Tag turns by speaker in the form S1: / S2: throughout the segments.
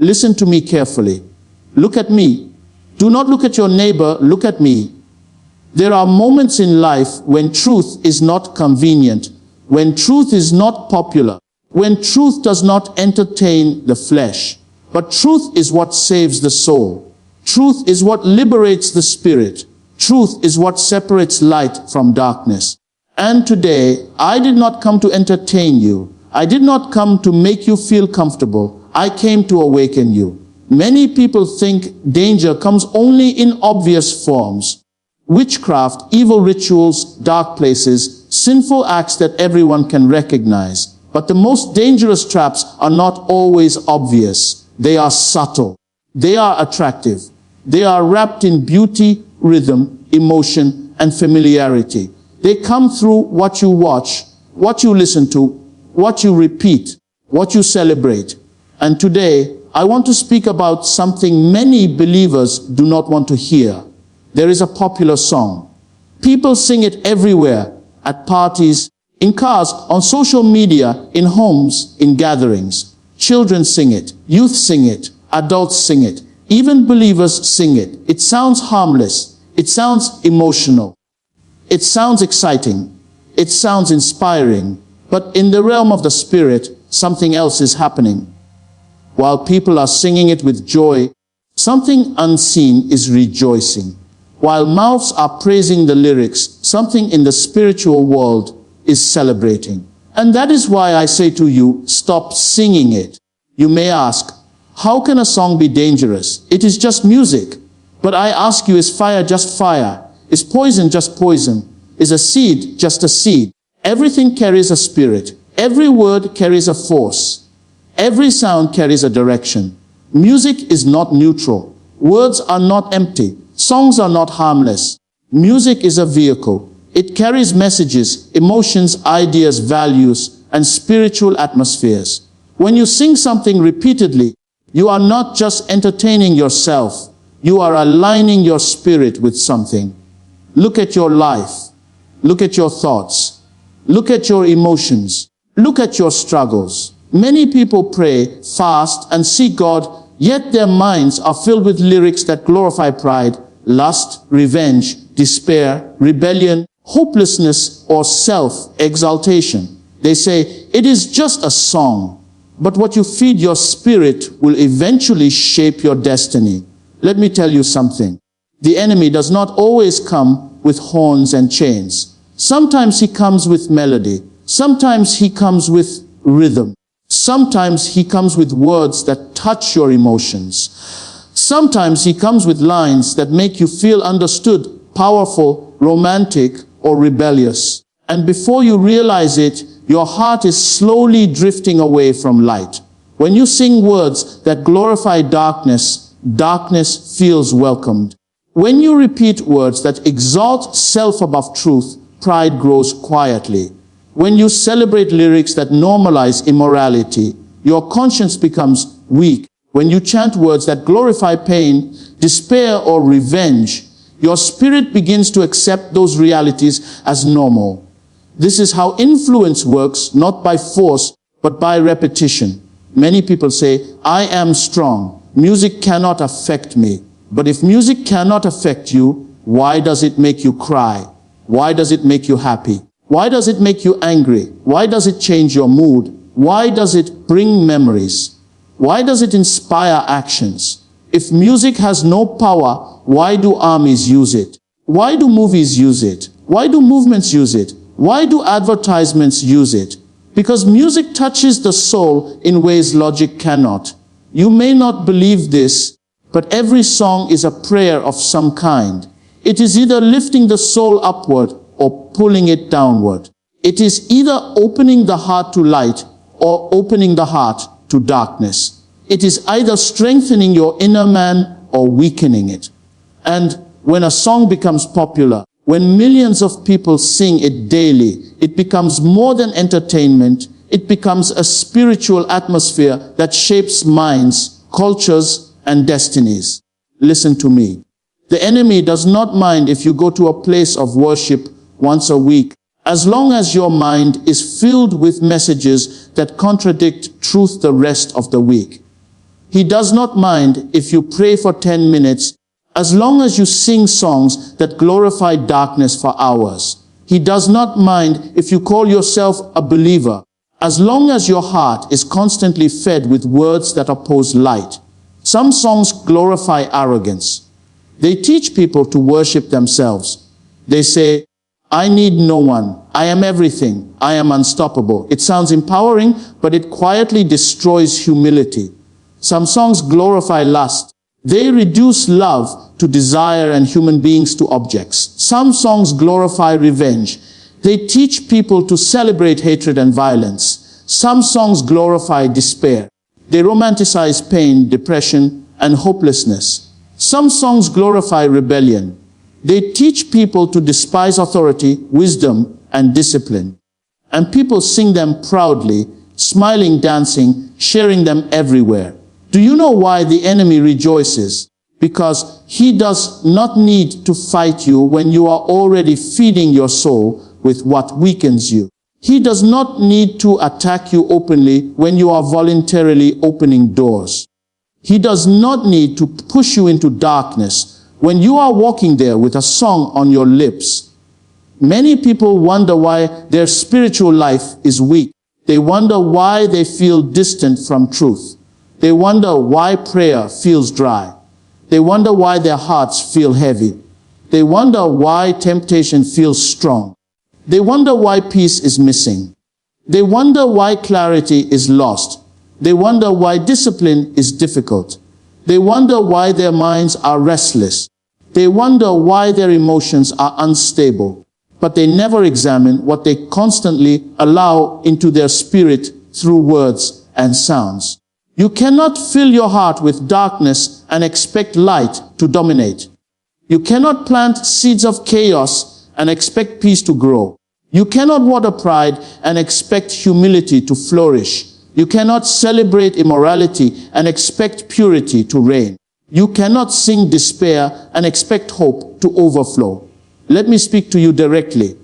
S1: Listen to me carefully. Look at me. Do not look at your neighbor, look at me. There are moments in life when truth is not convenient, when truth is not popular, when truth does not entertain the flesh. But truth is what saves the soul. Truth is what liberates the spirit. Truth is what separates light from darkness. And today, I did not come to entertain you. I did not come to make you feel comfortable. I came to awaken you. Many people think danger comes only in obvious forms. Witchcraft, evil rituals, dark places, sinful acts that everyone can recognize. But the most dangerous traps are not always obvious. They are subtle. They are attractive. They are wrapped in beauty, rhythm, emotion, and familiarity. They come through what you watch, what you listen to, what you repeat, what you celebrate. And today, I want to speak about something many believers do not want to hear. There is a popular song. People sing it everywhere, at parties, in cars, on social media, in homes, in gatherings. Children sing it, youth sing it, adults sing it, even believers sing it. It sounds harmless. It sounds emotional. It sounds exciting. It sounds inspiring. But in the realm of the spirit, something else is happening. While people are singing it with joy, something unseen is rejoicing. While mouths are praising the lyrics, something in the spiritual world is celebrating. And that is why I say to you, stop singing it. You may ask, how can a song be dangerous? It is just music. But I ask you, is fire just fire? Is poison just poison? Is a seed just a seed? Everything carries a spirit. Every word carries a force. Every sound carries a direction. Music is not neutral. Words are not empty. Songs are not harmless. Music is a vehicle. It carries messages, emotions, ideas, values, and spiritual atmospheres. When you sing something repeatedly, you are not just entertaining yourself. You are aligning your spirit with something. Look at your life. Look at your thoughts. Look at your emotions. Look at your struggles. Many people pray, fast, and seek God, yet their minds are filled with lyrics that glorify pride, lust, revenge, despair, rebellion, hopelessness, or self-exaltation. They say, it is just a song. But what you feed your spirit will eventually shape your destiny. Let me tell you something. The enemy does not always come with horns and chains. Sometimes he comes with melody. Sometimes he comes with rhythm. Sometimes he comes with words that touch your emotions. Sometimes he comes with lines that make you feel understood, powerful, romantic, or rebellious. And before you realize it, your heart is slowly drifting away from light. When you sing words that glorify darkness, darkness feels welcomed. When you repeat words that exalt self above truth, pride grows quietly. When you celebrate lyrics that normalize immorality, your conscience becomes weak. When you chant words that glorify pain, despair, or revenge, your spirit begins to accept those realities as normal. This is how influence works, not by force, but by repetition. Many people say, I am strong. Music cannot affect me. But if music cannot affect you, why does it make you cry? Why does it make you happy? Why does it make you angry? Why does it change your mood? Why does it bring memories? Why does it inspire actions? If music has no power, why do armies use it? Why do movies use it? Why do movements use it? Why do advertisements use it? Because music touches the soul in ways logic cannot. You may not believe this, but every song is a prayer of some kind. It is either lifting the soul upward or pulling it downward. It is either opening the heart to light or opening the heart to darkness. It is either strengthening your inner man or weakening it. And when a song becomes popular, when millions of people sing it daily, it becomes more than entertainment. It becomes a spiritual atmosphere that shapes minds, cultures, and destinies. Listen to me. The enemy does not mind if you go to a place of worship once a week, as long as your mind is filled with messages that contradict truth the rest of the week. He does not mind if you pray for 10 minutes, as long as you sing songs that glorify darkness for hours. He does not mind if you call yourself a believer, as long as your heart is constantly fed with words that oppose light. Some songs glorify arrogance. They teach people to worship themselves. They say, I need no one. I am everything. I am unstoppable. It sounds empowering, but it quietly destroys humility. Some songs glorify lust. They reduce love to desire and human beings to objects. Some songs glorify revenge. They teach people to celebrate hatred and violence. Some songs glorify despair. They romanticize pain, depression, and hopelessness. Some songs glorify rebellion. They teach people to despise authority, wisdom, and discipline. And people sing them proudly, smiling, dancing, sharing them everywhere. Do you know why the enemy rejoices? Because he does not need to fight you when you are already feeding your soul with what weakens you. He does not need to attack you openly when you are voluntarily opening doors. He does not need to push you into darkness when you are walking there with a song on your lips. Many people wonder why their spiritual life is weak. They wonder why they feel distant from truth. They wonder why prayer feels dry. They wonder why their hearts feel heavy. They wonder why temptation feels strong. They wonder why peace is missing. They wonder why clarity is lost. They wonder why discipline is difficult. They wonder why their minds are restless. They wonder why their emotions are unstable. But they never examine what they constantly allow into their spirit through words and sounds. You cannot fill your heart with darkness and expect light to dominate. You cannot plant seeds of chaos and expect peace to grow. You cannot water pride and expect humility to flourish. You cannot celebrate immorality and expect purity to reign. You cannot sing despair and expect hope to overflow. Let me speak to you directly.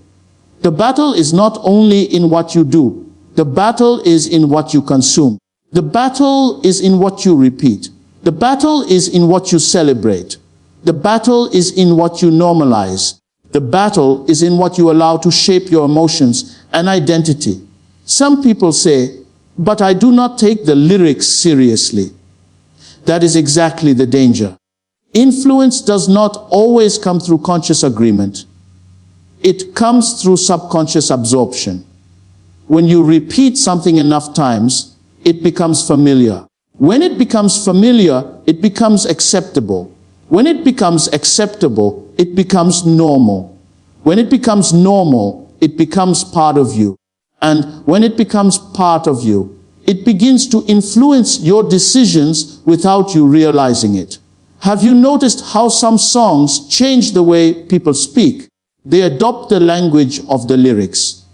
S1: The battle is not only in what you do. The battle is in what you consume. The battle is in what you repeat. The battle is in what you celebrate. The battle is in what you normalize. The battle is in what you allow to shape your emotions and identity. Some people say, but I do not take the lyrics seriously. That is exactly the danger. Influence does not always come through conscious agreement. It comes through subconscious absorption. When you repeat something enough times, it becomes familiar. When it becomes familiar, it becomes acceptable. When it becomes acceptable, it becomes normal. When it becomes normal, it becomes part of you. And when it becomes part of you, it begins to influence your decisions without you realizing it. Have you noticed how some songs change the way people speak? They adopt the language of the lyrics.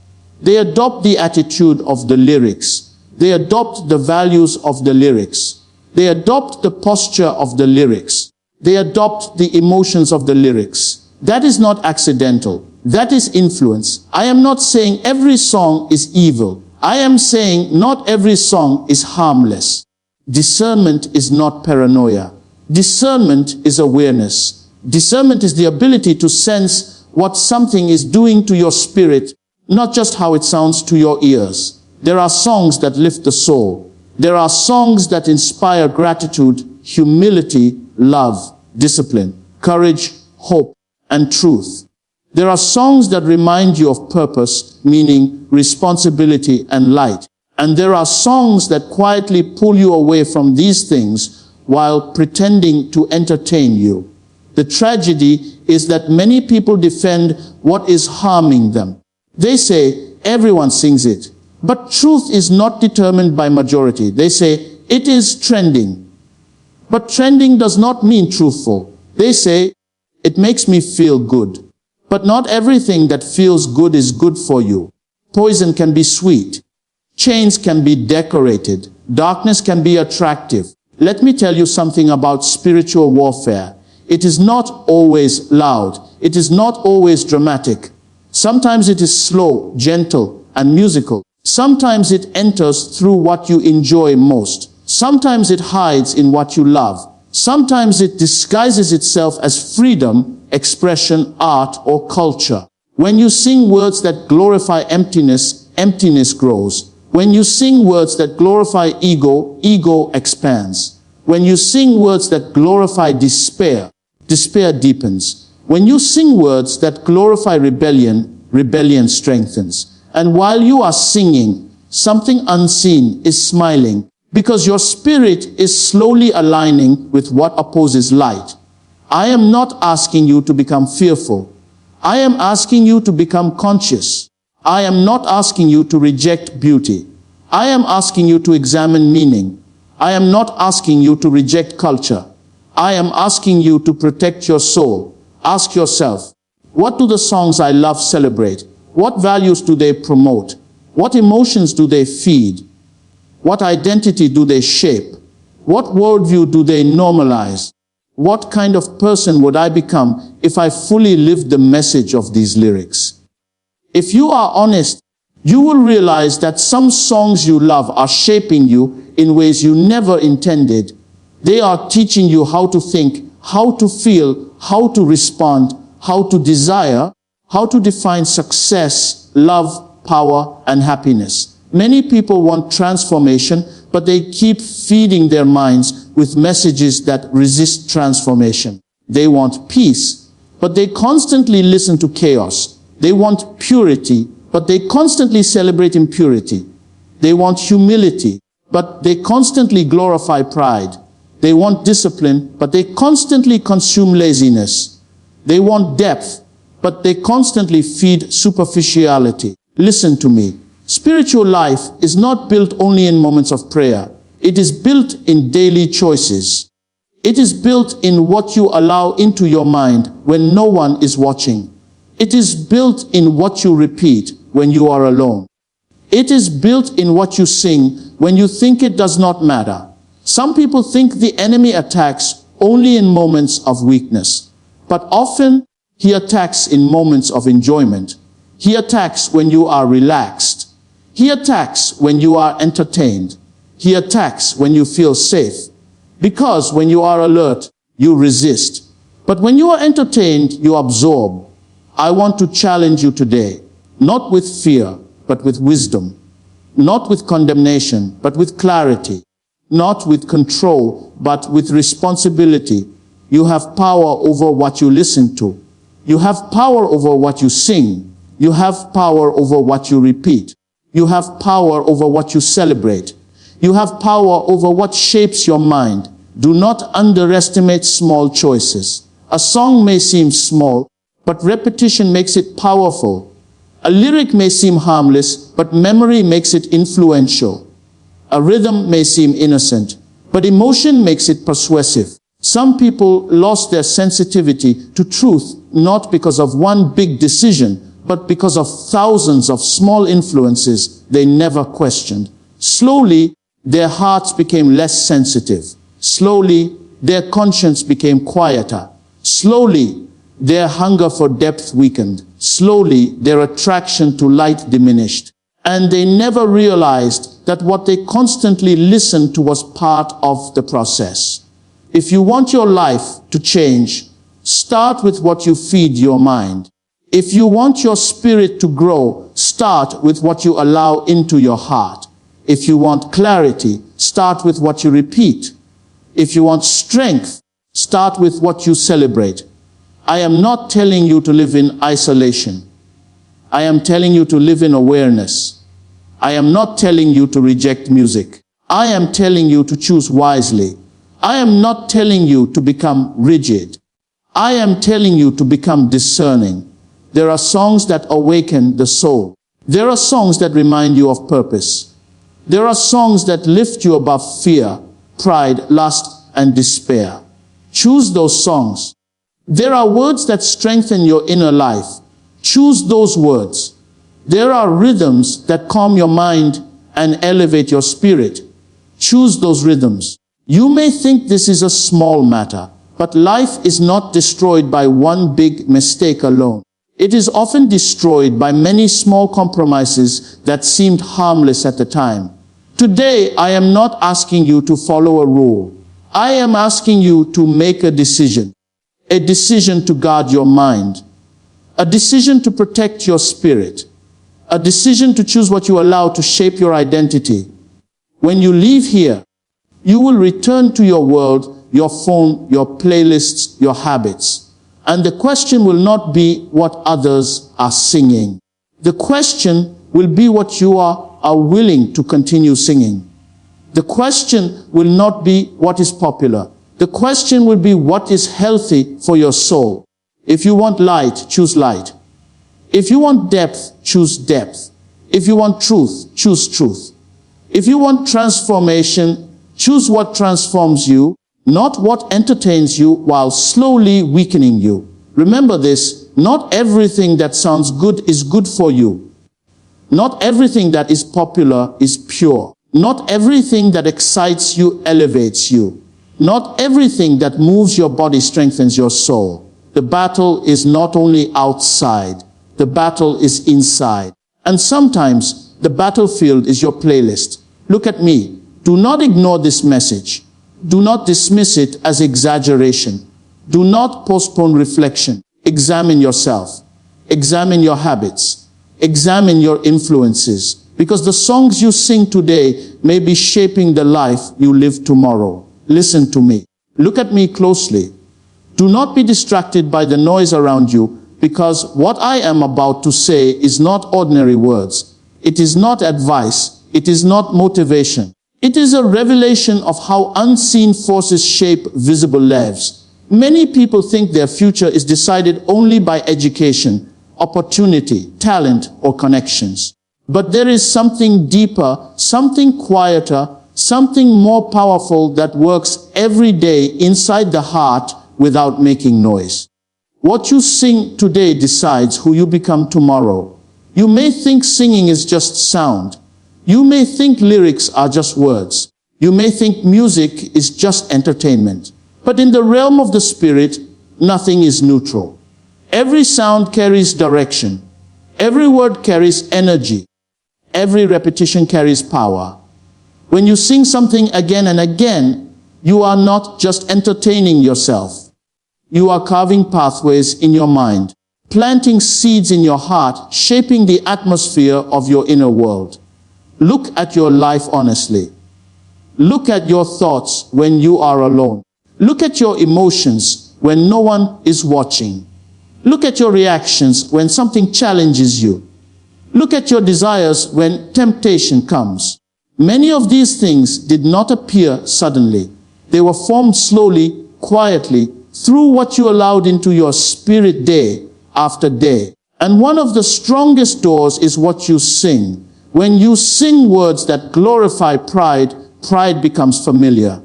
S1: They adopt the attitude of the lyrics. They adopt the values of the lyrics. They adopt the posture of the lyrics. They adopt the emotions of the lyrics. That is not accidental. That is influence. I am not saying every song is evil. I am saying not every song is harmless. Discernment is not paranoia. Discernment is awareness. Discernment is the ability to sense what something is doing to your spirit, not just how it sounds to your ears. There are songs that lift the soul. There are songs that inspire gratitude, humility, love, discipline, courage, hope, and truth. There are songs that remind you of purpose, meaning, responsibility, and light. And there are songs that quietly pull you away from these things while pretending to entertain you. The tragedy is that many people defend what is harming them. They say, everyone sings it. But truth is not determined by majority. They say, it is trending. But trending does not mean truthful. They say, it makes me feel good. But not everything that feels good is good for you. Poison can be sweet. Chains can be decorated. Darkness can be attractive. Let me tell you something about spiritual warfare. It is not always loud. It is not always dramatic. Sometimes it is slow, gentle, and musical. Sometimes it enters through what you enjoy most. Sometimes it hides in what you love. Sometimes it disguises itself as freedom, expression, art, or culture. When you sing words that glorify emptiness, emptiness grows. When you sing words that glorify ego, ego expands. When you sing words that glorify despair, despair deepens. When you sing words that glorify rebellion, rebellion strengthens. And while you are singing, something unseen is smiling, because your spirit is slowly aligning with what opposes light. I am not asking you to become fearful. I am asking you to become conscious. I am not asking you to reject beauty. I am asking you to examine meaning. I am not asking you to reject culture. I am asking you to protect your soul. Ask yourself, what do the songs I love celebrate? What values do they promote? What emotions do they feed? What identity do they shape? What worldview do they normalize? What kind of person would I become if I fully lived the message of these lyrics? If you are honest, you will realize that some songs you love are shaping you in ways you never intended. They are teaching you how to think, how to feel, how to respond, how to desire, how to define success, love, power, and happiness. Many people want transformation, but they keep feeding their minds with messages that resist transformation. They want peace, but they constantly listen to chaos. They want purity, but they constantly celebrate impurity. They want humility, but they constantly glorify pride. They want discipline, but they constantly consume laziness. They want depth, but they constantly feed superficiality. Listen to me. Spiritual life is not built only in moments of prayer. It is built in daily choices. It is built in what you allow into your mind when no one is watching. It is built in what you repeat when you are alone. It is built in what you sing when you think it does not matter. Some people think the enemy attacks only in moments of weakness, but often he attacks in moments of enjoyment. He attacks when you are relaxed. He attacks when you are entertained. He attacks when you feel safe. Because when you are alert, you resist. But when you are entertained, you absorb. I want to challenge you today, not with fear, but with wisdom. Not with condemnation, but with clarity. Not with control, but with responsibility. You have power over what you listen to. You have power over what you sing. You have power over what you repeat. You have power over what you celebrate. You have power over what shapes your mind. Do not underestimate small choices. A song may seem small, but repetition makes it powerful. A lyric may seem harmless, but memory makes it influential. A rhythm may seem innocent, but emotion makes it persuasive. Some people lost their sensitivity to truth not because of one big decision, but because of thousands of small influences they never questioned. Slowly, their hearts became less sensitive. Slowly, their conscience became quieter. Slowly, their hunger for depth weakened. Slowly, their attraction to light diminished. And they never realized that what they constantly listened to was part of the process. If you want your life to change, start with what you feed your mind. If you want your spirit to grow, start with what you allow into your heart. If you want clarity, start with what you repeat. If you want strength, start with what you celebrate. I am not telling you to live in isolation. I am telling you to live in awareness. I am not telling you to reject music. I am telling you to choose wisely. I am not telling you to become rigid. I am telling you to become discerning. There are songs that awaken the soul. There are songs that remind you of purpose. There are songs that lift you above fear, pride, lust, and despair. Choose those songs. There are words that strengthen your inner life. Choose those words. There are rhythms that calm your mind and elevate your spirit. Choose those rhythms. You may think this is a small matter, but life is not destroyed by one big mistake alone. It is often destroyed by many small compromises that seemed harmless at the time. Today, I am not asking you to follow a rule. I am asking you to make a decision to guard your mind, a decision to protect your spirit, a decision to choose what you allow to shape your identity. When you leave here, you will return to your world, your phone, your playlists, your habits. And the question will not be what others are singing. The question will be what you are willing to continue singing. The question will not be what is popular. The question will be what is healthy for your soul. If you want light, choose light. If you want depth, choose depth. If you want truth, choose truth. If you want transformation, choose what transforms you, not what entertains you while slowly weakening you. Remember this, not everything that sounds good is good for you. Not everything that is popular is pure. Not everything that excites you elevates you. Not everything that moves your body strengthens your soul. The battle is not only outside, the battle is inside. And sometimes the battlefield is your playlist. Look at me. Do not ignore this message. Do not dismiss it as exaggeration. Do not postpone reflection. Examine yourself. Examine your habits. Examine your influences. Because the songs you sing today may be shaping the life you live tomorrow. Listen to me. Look at me closely. Do not be distracted by the noise around you, because what I am about to say is not ordinary words. It is not advice. It is not motivation. It is a revelation of how unseen forces shape visible lives. Many people think their future is decided only by education, opportunity, talent, or connections. But there is something deeper, something quieter, something more powerful that works every day inside the heart without making noise. What you sing today decides who you become tomorrow. You may think singing is just sound. You may think lyrics are just words. You may think music is just entertainment. But in the realm of the spirit, nothing is neutral. Every sound carries direction. Every word carries energy. Every repetition carries power. When you sing something again and again, you are not just entertaining yourself. You are carving pathways in your mind, planting seeds in your heart, shaping the atmosphere of your inner world. Look at your life honestly. Look at your thoughts when you are alone. Look at your emotions when no one is watching. Look at your reactions when something challenges you. Look at your desires when temptation comes. Many of these things did not appear suddenly. They were formed slowly, quietly, through what you allowed into your spirit day after day. And one of the strongest doors is what you sing. When you sing words that glorify pride, pride becomes familiar.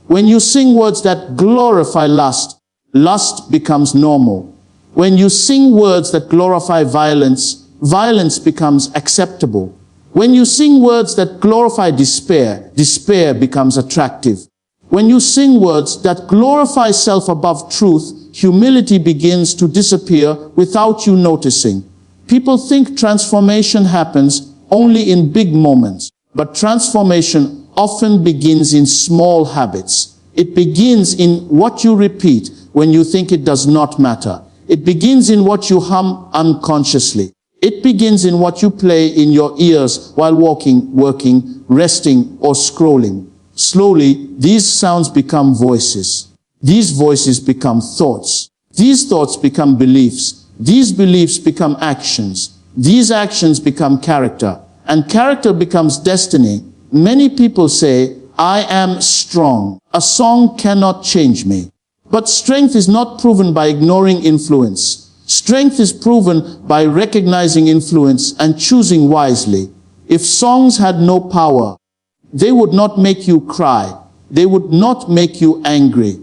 S1: When you sing words that glorify lust, lust becomes normal. When you sing words that glorify violence, violence becomes acceptable. When you sing words that glorify despair, despair becomes attractive. When you sing words that glorify self above truth, humility begins to disappear without you noticing. People think transformation happens only in big moments, but transformation often begins in small habits. It begins in what you repeat when you think it does not matter. It begins in what you hum unconsciously. It begins in what you play in your ears while walking, working, resting, or scrolling. Slowly, these sounds become voices. These voices become thoughts. These thoughts become beliefs. These beliefs become actions. These actions become character. And character becomes destiny. Many people say, I am strong. A song cannot change me. But strength is not proven by ignoring influence. Strength is proven by recognizing influence and choosing wisely. If songs had no power, they would not make you cry. They would not make you angry.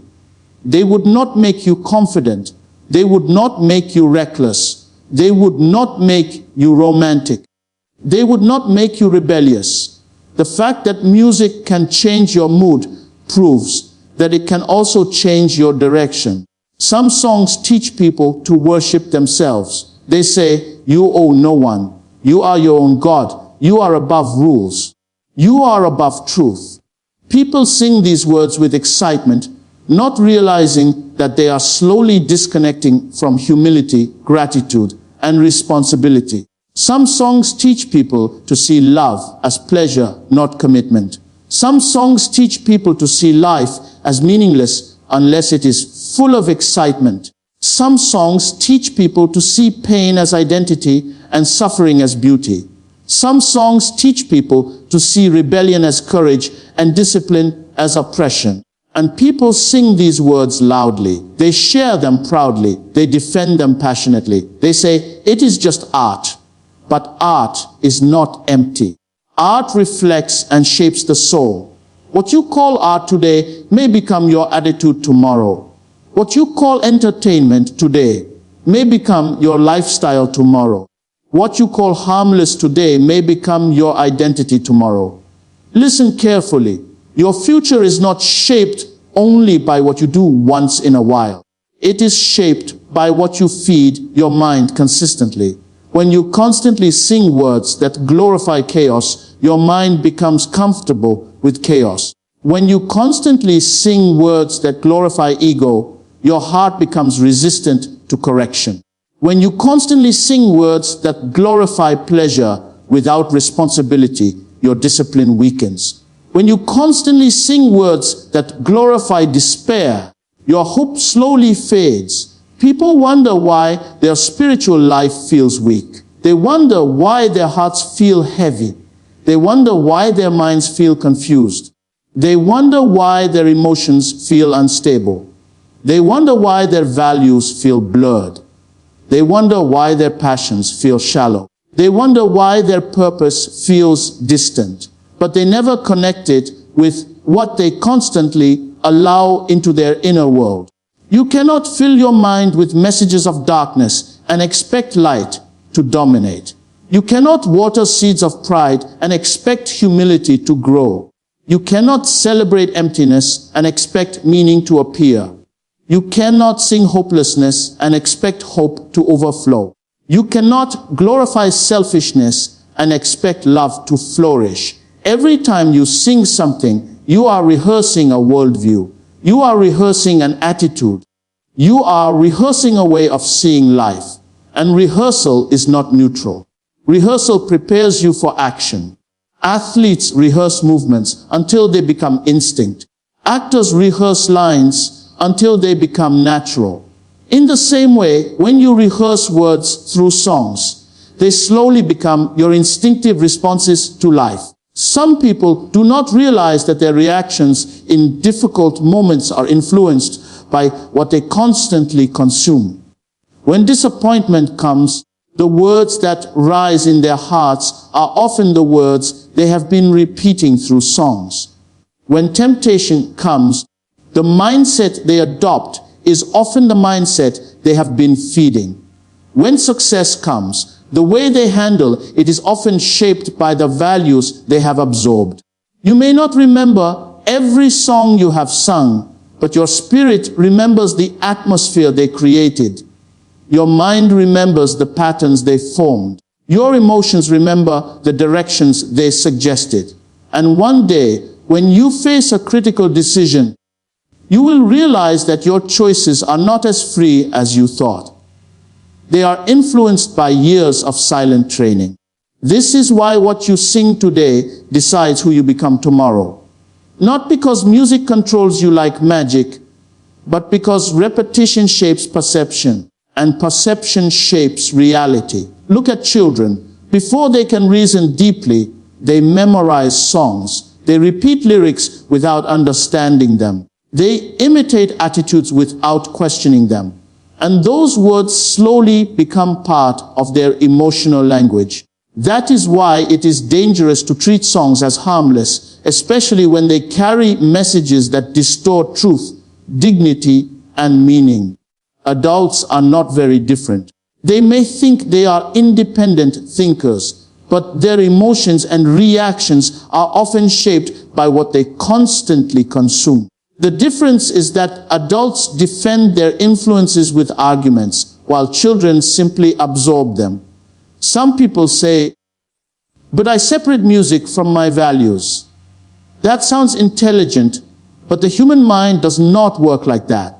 S1: They would not make you confident. They would not make you reckless. They would not make you romantic. They would not make you rebellious. The fact that music can change your mood proves that it can also change your direction. Some songs teach people to worship themselves. They say, you owe no one. You are your own God. You are above rules. You are above truth. People sing these words with excitement, not realizing that they are slowly disconnecting from humility, gratitude, and responsibility. Some songs teach people to see love as pleasure, not commitment. Some songs teach people to see life as meaningless unless it is full of excitement. Some songs teach people to see pain as identity and suffering as beauty. Some songs teach people to see rebellion as courage and discipline as oppression. And people sing these words loudly. They share them proudly. They defend them passionately. They say, it is just art. But art is not empty. Art reflects and shapes the soul. What you call art today may become your attitude tomorrow. What you call entertainment today may become your lifestyle tomorrow. What you call harmless today may become your identity tomorrow. Listen carefully. Your future is not shaped only by what you do once in a while. It is shaped by what you feed your mind consistently. When you constantly sing words that glorify chaos, your mind becomes comfortable with chaos. When you constantly sing words that glorify ego, your heart becomes resistant to correction. When you constantly sing words that glorify pleasure without responsibility, your discipline weakens. When you constantly sing words that glorify despair, your hope slowly fades. People wonder why their spiritual life feels weak. They wonder why their hearts feel heavy. They wonder why their minds feel confused. They wonder why their emotions feel unstable. They wonder why their values feel blurred. They wonder why their passions feel shallow. They wonder why their purpose feels distant. But they never connect it with what they constantly allow into their inner world. You cannot fill your mind with messages of darkness and expect light to dominate. You cannot water seeds of pride and expect humility to grow. You cannot celebrate emptiness and expect meaning to appear. You cannot sing hopelessness and expect hope to overflow. You cannot glorify selfishness and expect love to flourish. Every time you sing something, you are rehearsing a worldview. You are rehearsing an attitude. You are rehearsing a way of seeing life. And rehearsal is not neutral. Rehearsal prepares you for action. Athletes rehearse movements until they become instinct. Actors rehearse lines until they become natural. In the same way, when you rehearse words through songs, they slowly become your instinctive responses to life. Some people do not realize that their reactions in difficult moments are influenced by what they constantly consume. When disappointment comes, the words that rise in their hearts are often the words they have been repeating through songs. When temptation comes, the mindset they adopt is often the mindset they have been feeding. When success comes, the way they handle it is often shaped by the values they have absorbed. You may not remember every song you have sung, but your spirit remembers the atmosphere they created. Your mind remembers the patterns they formed. Your emotions remember the directions they suggested. And one day, when you face a critical decision, you will realize that your choices are not as free as you thought. They are influenced by years of silent training. This is why what you sing today decides who you become tomorrow. Not because music controls you like magic, but because repetition shapes perception, and perception shapes reality. Look at children. Before they can reason deeply, they memorize songs. They repeat lyrics without understanding them. They imitate attitudes without questioning them. And those words slowly become part of their emotional language. That is why it is dangerous to treat songs as harmless, especially when they carry messages that distort truth, dignity, and meaning. Adults are not very different. They may think they are independent thinkers, but their emotions and reactions are often shaped by what they constantly consume. The difference is that adults defend their influences with arguments, while children simply absorb them. Some people say, But I separate music from my values. That sounds intelligent, but the human mind does not work like that.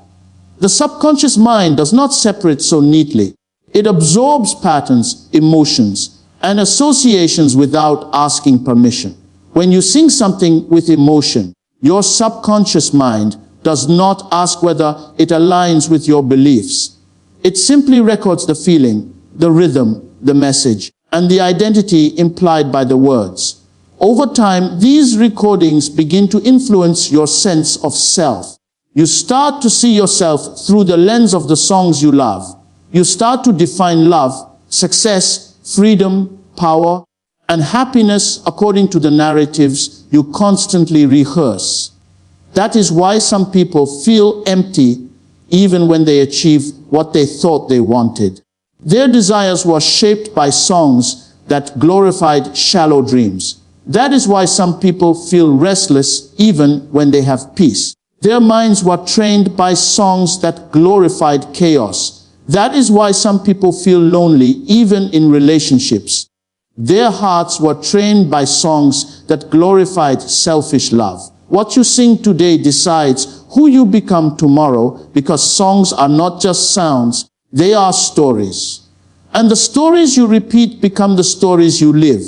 S1: The subconscious mind does not separate so neatly. It absorbs patterns, emotions, and associations without asking permission. When you sing something with emotion, your subconscious mind does not ask whether it aligns with your beliefs. It simply records the feeling, the rhythm, the message, and the identity implied by the words. Over time, these recordings begin to influence your sense of self. You start to see yourself through the lens of the songs you love. You start to define love, success, freedom, power, and happiness according to the narratives you constantly rehearse. That is why some people feel empty even when they achieve what they thought they wanted. Their desires were shaped by songs that glorified shallow dreams. That is why some people feel restless even when they have peace. Their minds were trained by songs that glorified chaos. That is why some people feel lonely even in relationships. Their hearts were trained by songs that glorified selfish love. What you sing today decides who you become tomorrow, because songs are not just sounds, they are stories. And the stories you repeat become the stories you live.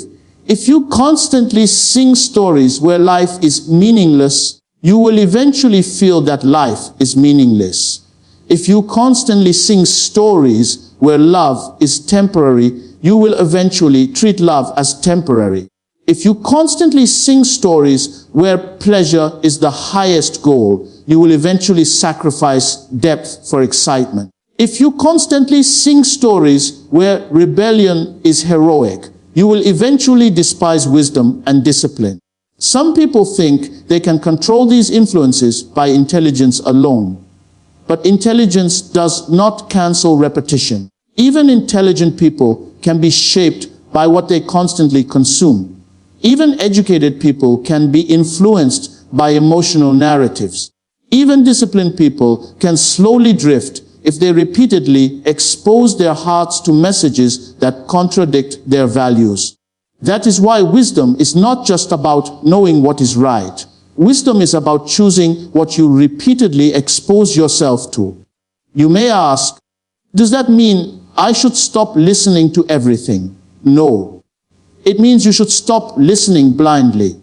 S1: If you constantly sing stories where life is meaningless, you will eventually feel that life is meaningless. If you constantly sing stories where love is temporary, you will eventually treat love as temporary. If you constantly sing stories where pleasure is the highest goal, you will eventually sacrifice depth for excitement. If you constantly sing stories where rebellion is heroic, you will eventually despise wisdom and discipline. Some people think they can control these influences by intelligence alone. But intelligence does not cancel repetition. Even intelligent people can be shaped by what they constantly consume. Even educated people can be influenced by emotional narratives. Even disciplined people can slowly drift if they repeatedly expose their hearts to messages that contradict their values. That is why wisdom is not just about knowing what is right. Wisdom is about choosing what you repeatedly expose yourself to. You may ask, does that mean I should stop listening to everything? No. It means you should stop listening blindly.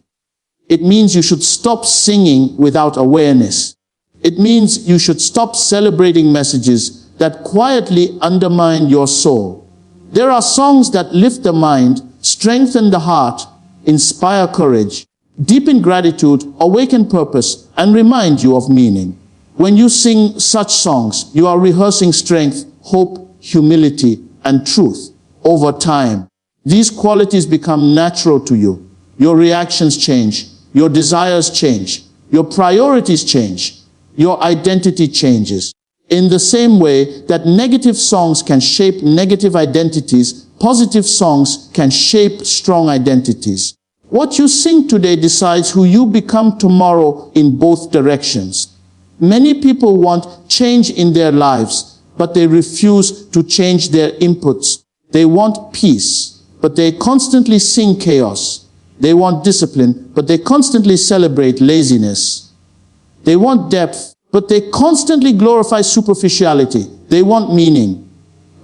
S1: It means you should stop singing without awareness. It means you should stop celebrating messages that quietly undermine your soul. There are songs that lift the mind, strengthen the heart, inspire courage, deepen gratitude, awaken purpose, and remind you of meaning. When you sing such songs, you are rehearsing strength, hope, humility, and truth. Over time, these qualities become natural to you. Your reactions change, your desires change, your priorities change, your identity changes. In the same way that negative songs can shape negative identities, positive songs can shape strong identities. What you sing today decides who you become tomorrow in both directions. Many people want change in their lives, but they refuse to change their inputs. They want peace, but they constantly sing chaos. They want discipline, but they constantly celebrate laziness. They want depth, but they constantly glorify superficiality. They want meaning,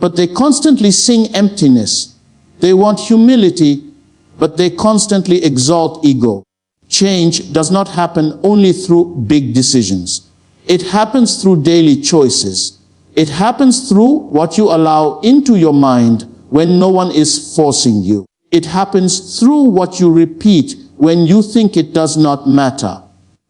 S1: but they constantly sing emptiness. They want humility, but they constantly exalt ego. Change does not happen only through big decisions. It happens through daily choices. It happens through what you allow into your mind when no one is forcing you. It happens through what you repeat when you think it does not matter.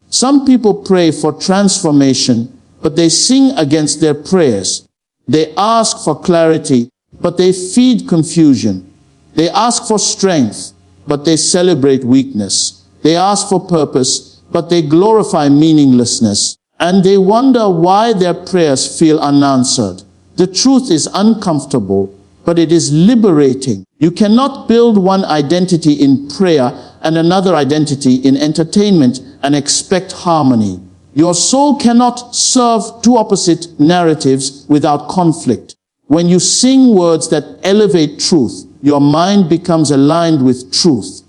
S1: Some people pray for transformation, but they sing against their prayers. They ask for clarity, but they feed confusion. They ask for strength, but they celebrate weakness. They ask for purpose, but they glorify meaninglessness. And they wonder why their prayers feel unanswered. The truth is uncomfortable, but it is liberating. You cannot build one identity in prayer and another identity in entertainment and expect harmony. Your soul cannot serve two opposite narratives without conflict. When you sing words that elevate truth, your mind becomes aligned with truth.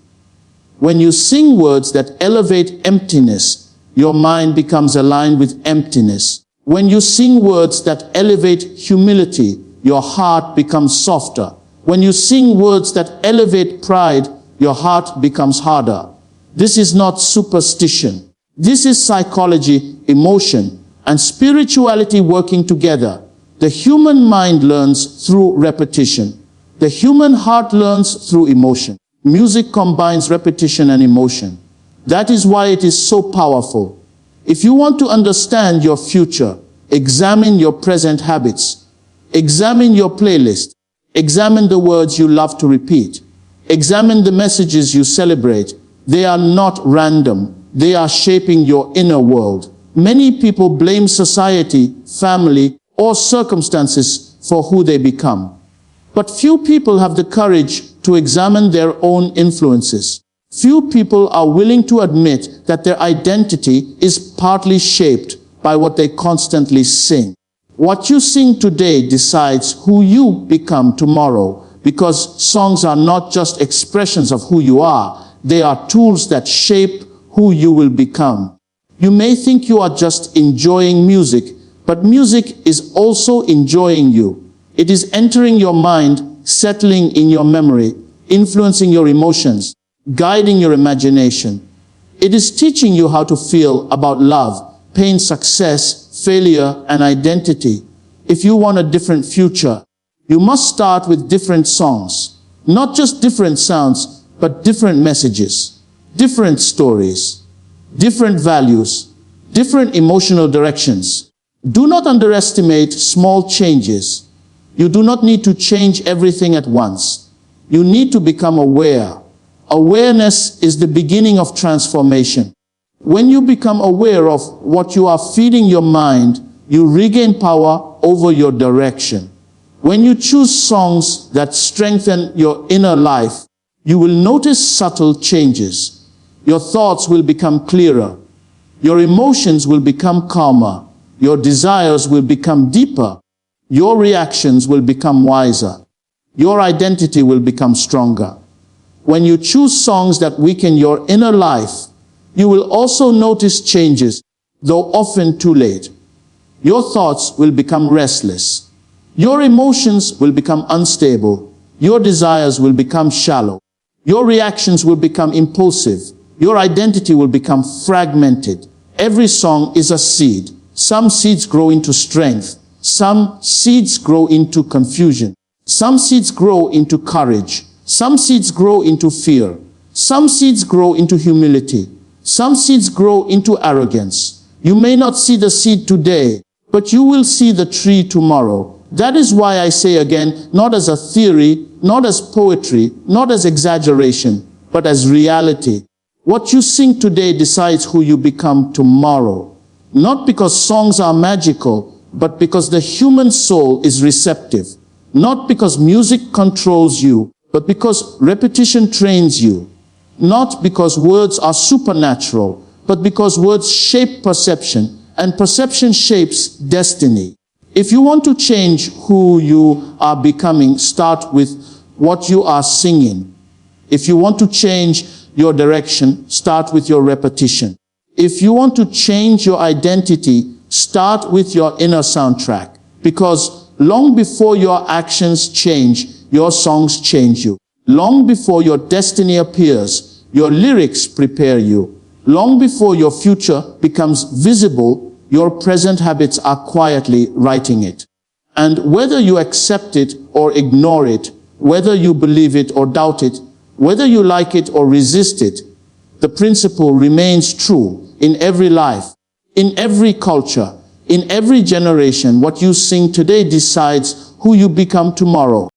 S1: When you sing words that elevate emptiness, your mind becomes aligned with emptiness. When you sing words that elevate humility, your heart becomes softer. When you sing words that elevate pride, your heart becomes harder. This is not superstition. This is psychology, emotion, and spirituality working together. The human mind learns through repetition. The human heart learns through emotion. Music combines repetition and emotion. That is why it is so powerful. If you want to understand your future, examine your present habits. Examine your playlist. Examine the words you love to repeat. Examine the messages you celebrate. They are not random. They are shaping your inner world. Many people blame society, family, or circumstances for who they become. But few people have the courage to examine their own influences. Few people are willing to admit that their identity is partly shaped by what they constantly sing. What you sing today decides who you become tomorrow, because songs are not just expressions of who you are. They are tools that shape who you will become. You may think you are just enjoying music, but music is also enjoying you. It is entering your mind, settling in your memory, influencing your emotions, guiding your imagination. It is teaching you how to feel about love, pain, success, failure, and identity. If you want a different future, you must start with different songs. Not just different sounds, but different messages, different stories, different values, different emotional directions. Do not underestimate small changes. You do not need to change everything at once. You need to become aware. Awareness is the beginning of transformation. When you become aware of what you are feeding your mind, you regain power over your direction. When you choose songs that strengthen your inner life, you will notice subtle changes. Your thoughts will become clearer. Your emotions will become calmer. Your desires will become deeper. Your reactions will become wiser. Your identity will become stronger. When you choose songs that weaken your inner life, you will also notice changes, though often too late. Your thoughts will become restless. Your emotions will become unstable. Your desires will become shallow. Your reactions will become impulsive. Your identity will become fragmented. Every song is a seed. Some seeds grow into strength. Some seeds grow into confusion. Some seeds grow into courage. Some seeds grow into fear. Some seeds grow into humility. Some seeds grow into arrogance. You may not see the seed today, but you will see the tree tomorrow. That is why I say again, not as a theory, not as poetry, not as exaggeration, but as reality. What you sing today decides who you become tomorrow. Not because songs are magical, but because the human soul is receptive. Not because music controls you, but because repetition trains you. Not because words are supernatural, but because words shape perception, and perception shapes destiny. If you want to change who you are becoming, start with what you are singing. If you want to change your direction, start with your repetition. If you want to change your identity, start with your inner soundtrack. Because long before your actions change, your songs change you. Long before your destiny appears, your lyrics prepare you. Long before your future becomes visible, your present habits are quietly writing it. And whether you accept it or ignore it, whether you believe it or doubt it, whether you like it or resist it, the principle remains true in every life, in every culture, in every generation. What you sing today decides who you become tomorrow.